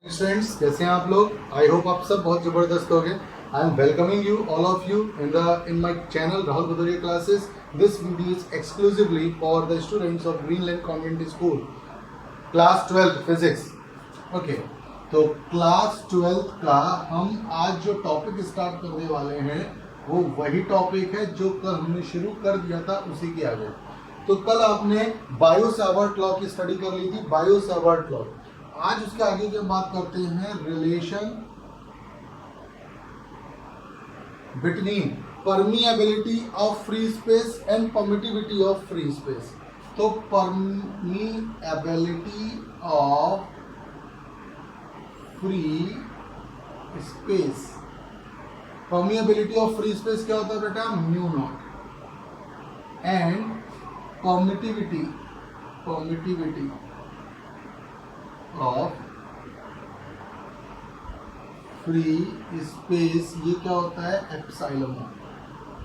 Students, कैसे हैं आप लोग? आई होप आप सब बहुत ज़बरदस्त हो गए। I am welcoming you all of you in my channel Rahul Bhadauria classes. This video is exclusively for the students of Greenland convent school class 12 physics. Okay, तो क्लास 12 का हम आज जो टॉपिक स्टार्ट करने वाले हैं वो वही टॉपिक है जो कल हमने शुरू कर दिया था, उसी के आगे। तो कल आपने बायो सावर्ट लॉ की स्टडी कर ली थी, बायो सावर्ट लॉ। आज उसके आगे की हम बात करते हैं relation between permeability of free space and permittivity of free space. तो permeability of free space, permeability of free space क्या होता है बेटा? Mu naught. And permittivity of free space ये क्या होता है? Epsilon naught.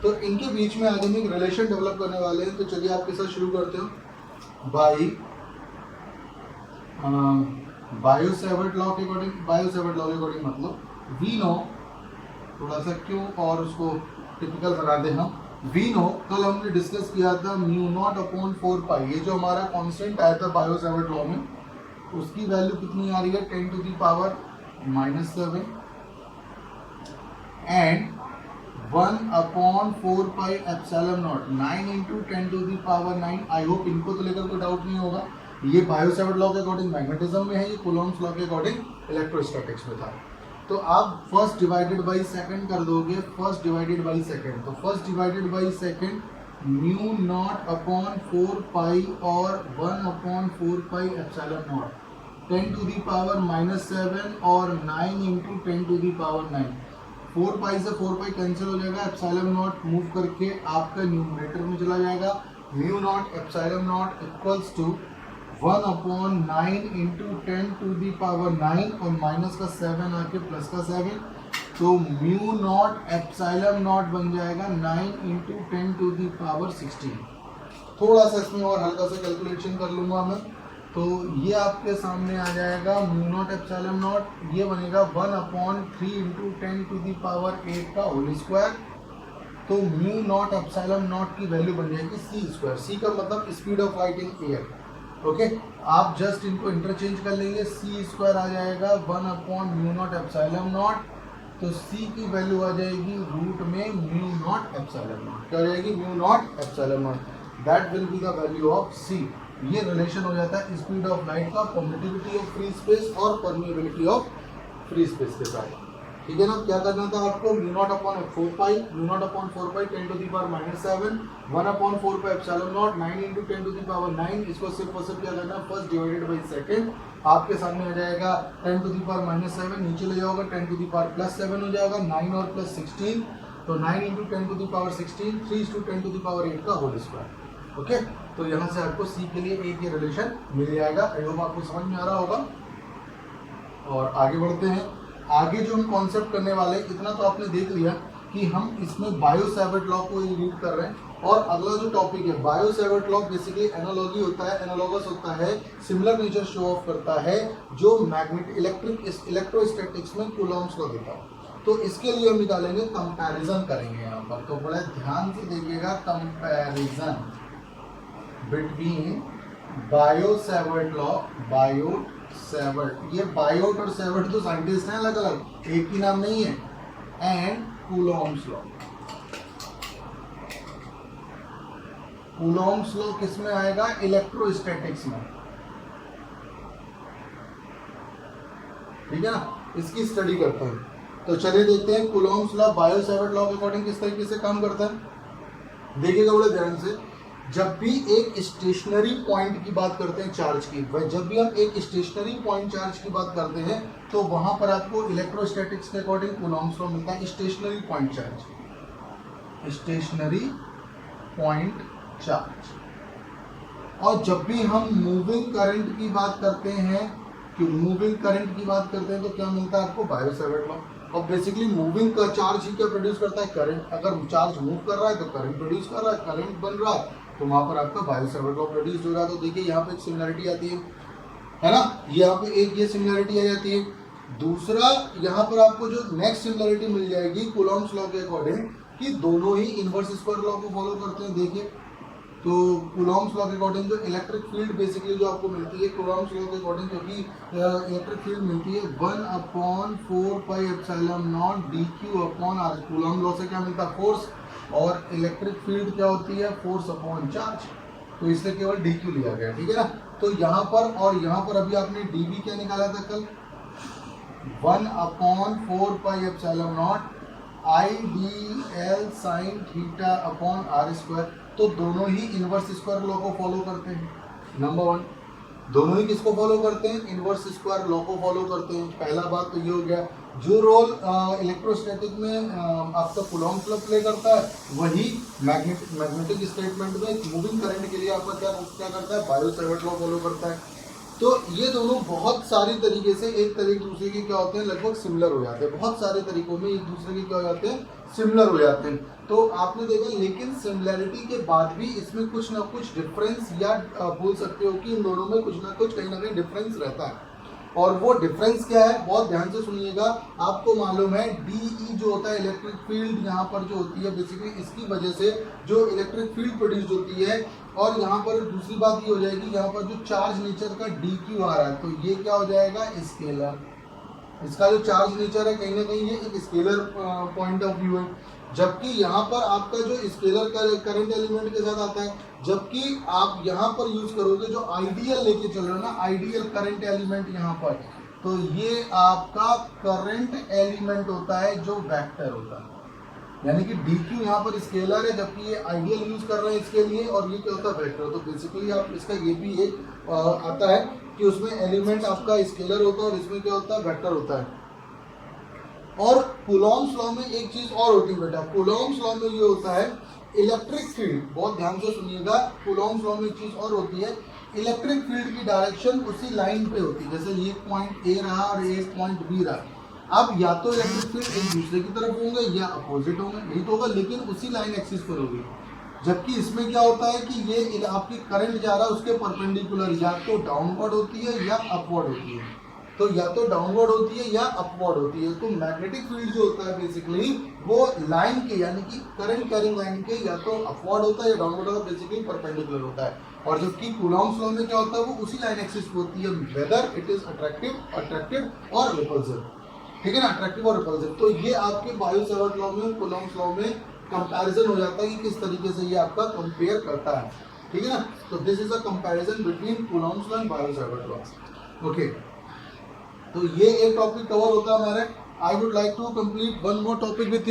तो इनके बीच में आज हम एक रिलेशन डेवलप करने वाले हैं। तो चलिए आपके साथ शुरू करते हो। बायो सावर्ट लॉ के अकॉर्डिंग, मतलब वी नो, थोड़ा सा क्यों और उसको टिपिकल बना दे हम। वी नो, कल हमने डिस्कस किया था म्यू नॉट अपॉन 4 पाई, ये जो हमारा कांस्टेंट आया था बायो सावर्ट लॉ में, उसकी वैल्यू कितनी आ रही है? 10 to the power -7 and 1 upon 4 pi epsilon naught, 9 into 10 to the power 9। I hope इनको तो लेकर कोई डाउट नहीं होगा। ये बायो सावर्ट लॉ के अकॉर्डिंग मैग्नेटिज्म में है, ये कूलॉम्स लॉ के अकॉर्डिंग इलेक्ट्रोस्टैटिक्स में था। तो आप फर्स्ट डिवाइडेड बाई सेकंड कर दोगे, फर्स्ट डिवाइडेड बाई सेकंड। तो first divided by second mu naught upon 4 पाई और 1 upon 4 pi epsilon not, 10 to the power -7 और 9 into 10 to the power 9। 4 पाई से 4 पाई कैंसिल हो जाएगा, एप्सिलॉन नॉट मूव करके आपका न्यूमरेटर में चला जाएगा। Mu naught epsilon naught equals to 1 upon 9 into 10 to the power 9 और माइनस का 7 आके प्लस का 7। तो म्यू नॉट एप्सिलॉन नॉट बन जाएगा 9 into 10 to the power 16। थोड़ा सा इसमें और हल्का सा कैलकुलेशन कर लूँगा मैं, तो ये आपके सामने आ जाएगा म्यू नॉट एप्सिलॉन नॉट, ये बनेगा 1 upon 3 into 10 to the power 8 का होल स्क्वायर। तो म्यू नॉट एप्सिलॉन नॉट की वैल्यू बन जाएगी सी स्क्वायर। सी का मतलब speed of light in air. Okay, आप जस्ट इनको इंटरचेंज कर लेंगे, सी स्क्वायर आ जाएगा 1 upon mu naught epsilon naught. तो सी की वैल्यू आ जाएगी रूट में म्यू नॉट एप्सिलॉन नॉट। क्या हो जाएगी? Mu naught epsilon naught. That will be the value of c. ये रिलेशन हो जाता है स्पीड ऑफ लाइट का परमिटिविटी ऑफ फ्री स्पेस और परमिएबिलिटी ऑफ फ्री स्पेस के साथ। ठीक है ना? क्या करना था आपको? Mu naught upon 4 pi, mu naught upon 4 pi 10 to the power -7, 1 upon 4 pi epsilon naught, 9 into 10 to the power 9। इसको सिर्फ और सिर्फ क्या करना? First divided by second. आपके सामने आ जाएगा 10 to the power -7, नीचे ले जाओगे 10 to the power +7 हो जाएगा, 9 और प्लस 16। तो 9 into 10 to the power 16, 3 to 10 to the power 8 का होल स्क्वायर। ओके, तो यहाँ से आपको सी के लिए एक ये रिलेशन मिल जाएगा। आई होप आपको समझ में आ रहा होगा। और आगे बढ़ते हैं। आगे जो हम कॉन्सेप्ट करने वाले हैं, इतना तो आपने देख लिया कि हम इसमें बायो सावर्ट लॉ को रीड कर रहे हैं। और अगला जो टॉपिक है Biot Savart law, basically analogy होता है, एनालॉगस होता है, सिमिलर नेचर शो ऑफ करता है, जो इलेक्ट्रोस्टैटिक्स में कूलॉम्स लॉ देता है। तो इसके लिए हम निकालेंगे, कंपैरिजन करेंगे यहाँ पर। तो बड़े ध्यान से देखिएगा, comparison between Biot Savart law, Biot Savart, ये बायोट और सावर्ट तो साइंटिस्ट हैं अलग अलग, एक ही नाम नहीं है, and Coulomb's law. Coulomb's law किस में आएगा? इलेक्ट्रोस्टैटिक्स में। ठीक है ना? इसकी स्टडी करते हैं। तो चलिए देखते हैं Coulomb's law Biot Savart law के अकॉर्डिंग किस तरीके से काम करता है। देखिएगा बड़े ध्यान से। जब भी एक स्टेशनरी पॉइंट की बात करते हैं चार्ज की, जब भी हम एक स्टेशनरी पॉइंट चार्ज की बात करते हैं, तो वहां पर आपको इलेक्ट्रोस्टैटिक्स के अकॉर्डिंग कूलॉम्स लॉ मिलता है। Stationary point charge, stationary point charge. और जब भी हम मूविंग करंट की बात करते हैं, तो क्या मिलता है आपको? Biot Savart law. और बेसिकली मूविंग का चार्ज ही क्या प्रोड्यूस करता है? करंट। अगर चार्ज मूव कर रहा है तो करंट प्रोड्यूस कर रहा है, करंट बन रहा है, तो वहां पर आपका बायो सावर्ट लॉ प्रोड्यूस हो रहा है। तो देखिए यहाँ पे एक सिमिलरिटी आती है ना, यहाँ पे एक ये सिमिलरिटी आ जाती है। दूसरा यहाँ पर आपको जो नेक्स्ट सिमिलरिटी मिल जाएगी कूलॉम्स लॉ के अकॉर्डिंग कि दोनों ही इनवर्स स्क्वायर लॉ को फॉलो करते हैं। देखिए तो कूलॉम्स लॉ के अकॉर्डिंग जो इलेक्ट्रिक फील्ड बेसिकली जो आपको मिलती है कूलॉम्स लॉ के अकॉर्डिंग, क्योंकि इलेक्ट्रिक फील्ड मिलती है 1/4πε0 dq/r। कूलॉम लॉ से क्या मिलता है? फोर्स। और इलेक्ट्रिक फील्ड क्या होती है? Force upon charge. तो इसलिए केवल dq लिया गया, ठीक है ना। तो यहाँ पर और यहाँ पर अभी आपने dv क्या निकाला था कल? 1/4πε0 IDL sin θ/r²। तो दोनों ही इनवर्स स्क्वायर लॉ को फॉलो करते हैं। नंबर 1, दोनों ही किसको फॉलो करते हैं? इनवर्स स्क्वायर लॉ को फॉलो करते हैं। पहला बात तो ये हो गया। जो रोल इलेक्ट्रोस्टैटिक में आपका कूलॉम्स लॉ प्ले करता है, वही मैग्नेटिक स्टेटमेंट में मूविंग करंट के लिए आपका क्या करता है? बायो-सैवर्ट लॉ फॉलो करता है। तो ये दोनों बहुत सारी तरीके से एक तरीके दूसरे के क्या होते हैं? लगभग सिमिलर हो जाते हैं। बहुत सारे तरीकों में एक दूसरे के क्या हो जाते हैं? सिमिलर हो जाते हैं। तो आपने देखा, लेकिन सिमिलैरिटी के बाद भी इसमें कुछ ना कुछ डिफरेंस या बोल सकते हो कि इन दोनों में कुछ ना कुछ कहीं ना कहीं डिफरेंस रहता है। और वो डिफरेंस क्या है? बहुत ध्यान से सुनिएगा। आपको मालूम है DE जो होता है इलेक्ट्रिक फील्ड यहाँ पर जो होती है बेसिकली इसकी वजह से जो इलेक्ट्रिक फील्ड प्रोड्यूस होती है। और यहाँ पर दूसरी बात ये हो जाएगी, यहाँ पर जो चार्ज नेचर का DQ आ रहा है, तो ये क्या हो जाएगा? स्केलर। इसका जो चार्ज नेचर है कहीं ना कहीं ये एक स्केलर पॉइंट ऑफ व्यू है। जबकि यहाँ पर आपका जो स्केलर करंट एलिमेंट के साथ आता है, जबकि आप यहाँ पर यूज करोगे जो आइडियल लेके चल रहे हो ना, आइडियल करंट एलिमेंट यहाँ पर, तो ये आपका करंट एलिमेंट होता है जो वेक्टर होता है। यानी कि DQ यहाँ पर स्केलर है, जबकि ये आइडियल यूज कर रहे हैं इसके लिए, और ये क्या होता है? वेक्टर। तो बेसिकली आप इसका ये भी एक आता है कि उसमें एलिमेंट आपका स्केलर होता है और इसमें क्या होता है? वेक्टर होता है। और कूलॉम्स लॉ में एक चीज और होती है बेटा, कूलॉम्स लॉ में ये होता है इलेक्ट्रिक फील्ड, बहुत ध्यान से सुनिएगा, कूलॉम्स लॉ में एक चीज और होती है, इलेक्ट्रिक फील्ड की डायरेक्शन उसी लाइन पे होती है। जैसे ये पॉइंट A रहा और एक पॉइंट B रहा, अब या तो इलेक्ट्रिक फील्ड एक दूसरे की तरफ होंगे या अपोजिट होंगे, यही तो होगा, लेकिन उसी लाइन एक्सिस पर होगी। जबकि इसमें क्या होता है कि ये आपकी करंट जा रहा है उसके परपेंडिकुलर, या तो डाउनवर्ड होती है या अपवर्ड होती है। तो या तो डाउनवर्ड होती है या अपवर्ड होती है। तो मैग्नेटिक फील्ड जो होता है बेसिकली वो लाइन के, यानी कि करंट कैरिंग लाइन के, या तो अपवर्ड होता है या डाउनवर्ड होता है, बेसिकली परपेंडिकुलर होता है। और जबकि कूलॉम्स लॉ में क्या होता है? वो उसी लाइन एक्सिस पे होती है, वेदर इट इज अट्रैक्टिव और रिपल्सिव, ठीक है ना, अट्रैक्टिव और रिपल्सिव। तो ये आपके बायो-सैवर्ट लॉ में, कूलॉम्स लॉ में कंपैरिजन हो जाता है कि किस तरीके से ये आपका कंपेयर करता है, ठीक है ना। तो this is a comparison between Coulomb's law and Biot Savart law. Okay, तो ये एक टॉपिक कवर होता है हमारे। I would like to complete one more topic with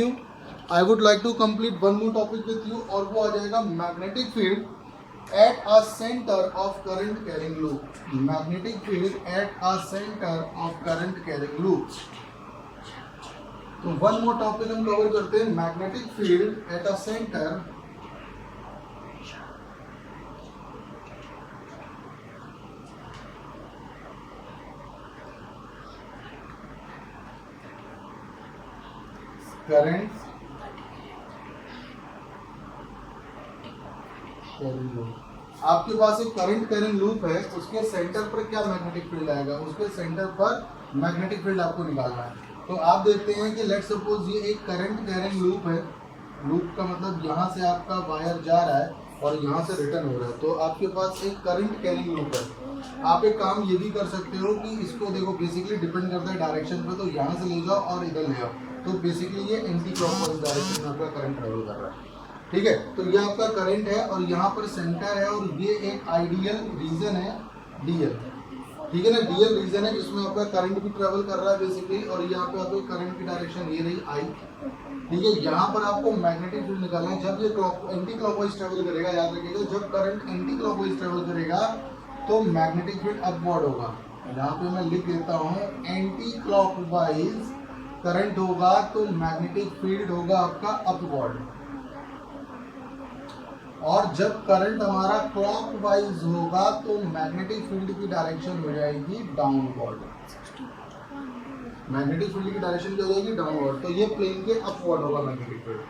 you, और वो आ जाएगा magnetic field at a centre of current carrying loop. Magnetic field at a centre of current carrying loop. तो वन मोर टॉपिक हम कवर करते हैं, magnetic field at a centre current carrying loop. आपके पास एक करंट कैरिंग लूप है, उसके centre पर क्या मैग्नेटिक फील्ड आएगा? उसके सेंटर पर मैग्नेटिक फील्ड आपको निकालना है। तो आप देखते हैं कि लेट्स सपोज ये एक करंट कैरिंग लूप है। लूप का मतलब यहाँ से आपका वायर जा रहा है और यहाँ से रिटर्न हो रहा है, तो आपके पास एक करंट कैरिंग लूप है। आप एक काम ये भी कर सकते हो कि इसको देखो, बेसिकली डिपेंड करता है डायरेक्शन पे, तो यहाँ से ले जाओ और इधर ले आओ, तो बेसिकली ये एंटी क्लॉकवाइज डायरेक्शन में आपका करंट ट्रेवल कर रहा है, ठीक है। तो ये आपका करंट है और यहाँ पर सेंटर है, और ये एक आइडियल रीजन है DL, ठीक है ना। DL रीजन है जिसमें आपका करंट भी ट्रेवल कर रहा है बेसिकली, और यहाँ पे आपको करंट की डायरेक्शन ये रही I, ठीक है। यहाँ पर आपको मैग्नेटिक फील्ड निकालना है। जब ये एंटी क्लॉकवाइज ट्रेवल करेगा, याद रखिएगा, जब करंट एंटी क्लॉकवाइज ट्रेवल करेगा तो मैग्नेटिक फील्ड अपवर्ड होगा। यहाँ पे मैं लिख देता हूँ, एंटी क्लॉकवाइज करंट होगा तो मैग्नेटिक फील्ड होगा आपका अपवर्ड, और जब करंट हमारा क्लॉकवाइज होगा तो मैग्नेटिक फील्ड की डायरेक्शन हो जाएगी डाउनवर्ड। मैग्नेटिक फील्ड की डायरेक्शन क्या हो जाएगी? डाउनवर्ड। तो ये प्लेन के अपवर्ड होगा मैग्नेटिक फील्ड।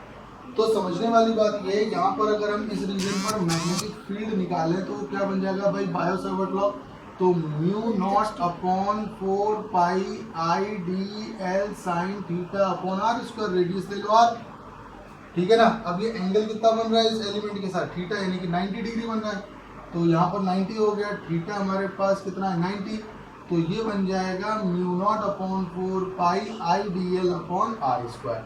तो समझने वाली बात ये है, यहाँ पर अगर हम इस रीजन पर मैग्नेटिक फील्ड निकालें तो क्या बन जाएगा भाई? Biot Savart law. तो mu naught upon 4 pi I D L sine theta upon R square, radius ले लो आर, ठीक है ना। अब ये एंगल कितना बन रहा है इस एलिमेंट के साथ, थीटा, यानी कि 90 डिग्री बन रहा है। तो यहाँ पर 90 हो गया, थीटा हमारे पास कितना है 90, तो ये बन जाएगा mu naught upon 4 pi I D L upon R square,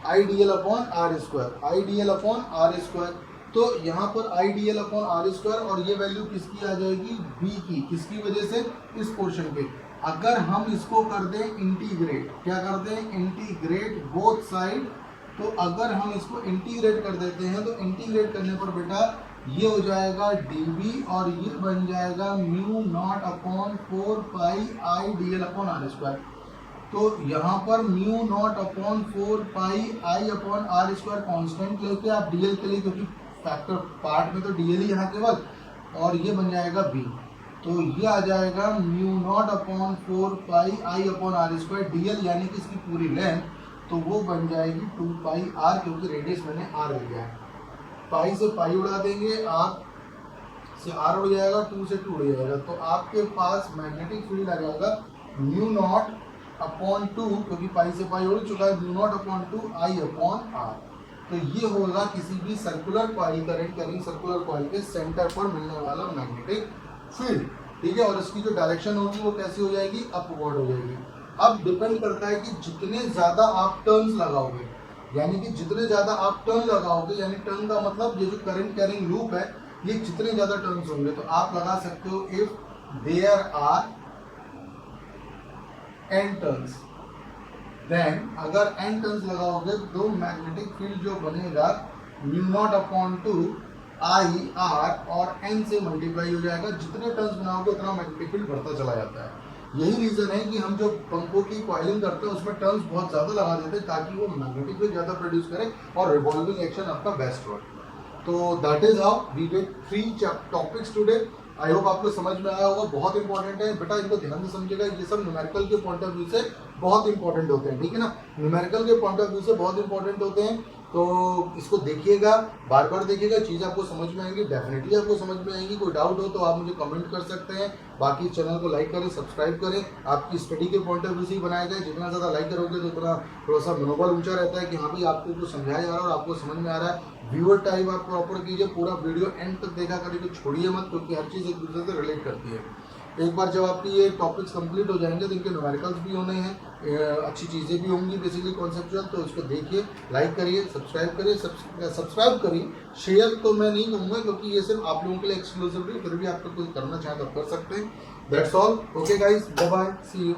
I D L upon R square, I D L upon R square. तो यहाँ पर I D L upon R square, और ये वैल्यू किसकी आ जाएगी, बी की, किसकी वजह से, इस पोर्शन पे। अगर हम इसको कर दें इंटीग्रेट, क्या कर दें, इंटीग्रेट बोथ साइड, तो अगर हम इसको इंटीग्रेट कर देते हैं तो इंटीग्रेट करने पर बेटा ये हो जाएगा dv, और ये बन जाएगा mu naught upon 4 pi I D L upon R square. तो यहाँ पर mu naught upon 4 pi I upon R square constant लेके आप dl के लिए, क्योंकि फैक्टर पार्ट में तो dl ही यहाँ केवल, और ये बन जाएगा b। तो ये आ जाएगा mu naught upon 4 pi I upon R square dl, यानी कि इसकी पूरी लेंथ, तो वो बन जाएगी 2 पाई आर, क्योंकि रेडियस मैंने आर लिया है। पाई से पाई उड़ा देंगे, आर से आर उड़ जाएगा, 2 से 2 उड़ जाएगा, तो आपके पास मैग्नेटिक फील्ड आ जाएगा म्यू नॉट अपॉन 2, क्योंकि पाई से पाई उड़ चुका है, mu naught upon 2 I upon R. तो ये होगा किसी भी circular coil, current carrying circular coil के सेंटर पर मिलने वाला मैग्नेटिक फील्ड, ठीक है। और इसकी जो डायरेक्शन होगी वो कैसी हो जाएगी, अपवर्ड हो जाएगी। अब डिपेंड करता है कि जितने ज़्यादा आप टर्न्स लगाओगे, यानी कि जितने ज़्यादा आप टर्न लगाओगे, यानी टर्न का मतलब ये जो करंट कैरिंग लूप है, ये जितने ज़्यादा टर्न्स होंगे, तो आप लगा सकते हो if there are n turns, then अगर n टर्न्स लगाओगे तो मैग्नेटिक फील्ड जो बनेगा mu naught upon 2 I R और n से मल्टीप्लाई हो जाएगा। जितने टर्न्स बनाओगे उतना मैग्नेटिक फील्ड बढ़ता चला जाता है। यही रीज़न है कि हम जो पंखों की कॉइलिंग करते हैं उसमें टर्न्स बहुत ज़्यादा लगा देते हैं, ताकि वो मैग्नेटिक फील्ड ज़्यादा प्रोड्यूस करे और रिवॉल्विंग एक्शन आपका बेस्ट हो। तो that is how we get 3 topics today. I hope आपको समझ में आया होगा। बहुत इंपॉर्टेंट है बेटा, इनको ध्यान से समझिएगा। ये सब न्यूमेरिकल के पॉइंट ऑफ व्यू से बहुत इंपॉर्टेंट होते हैं, ठीक है ना। न्यूमेरिकल के पॉइंट ऑफ व्यू से बहुत इंपॉर्टेंट होते हैं, तो इसको देखिएगा, बार बार देखिएगा, चीज़ आपको समझ में आएंगी, डेफिनेटली आपको समझ में आएंगी। कोई डाउट हो तो आप मुझे कमेंट कर सकते हैं। बाकी चैनल को लाइक करें, सब्सक्राइब करें। आपकी स्टडी के पॉइंट ऑफ व्यू से ही बनाया गया। जितना ज़्यादा लाइक करोगे तो उतना थोड़ा सा मनोबल ऊंचा रहता है कि हाँ भाई आपको कुछ समझाया जा रहा है और आपको समझ में आ रहा है। व्यूअर टाइम आप प्रॉपर कीजिए, पूरा वीडियो एंड तक देखा करिए, तो छोड़िए मत, क्योंकि हर चीज़ एक दूसरे से रिलेट करती है। एक बार जब आपकी ये टॉपिक्स कंप्लीट हो जाएंगे तो इनके न्यूमेरिकल्स भी होने हैं, अच्छी चीज़ें भी होंगी बेसिकली कॉन्सेप्चुअल। तो इसको देखिए, लाइक करिए, सब्सक्राइब करिए, सब्सक्राइब करिए। शेयर तो मैं नहीं कहूँगा, क्योंकि ये सिर्फ आप लोगों के लिए एक्सक्लूसिवली, फिर भी आपको कुछ करना चाहें तो कर सकते हैं। That's all. Okay guys, bye bye, see you.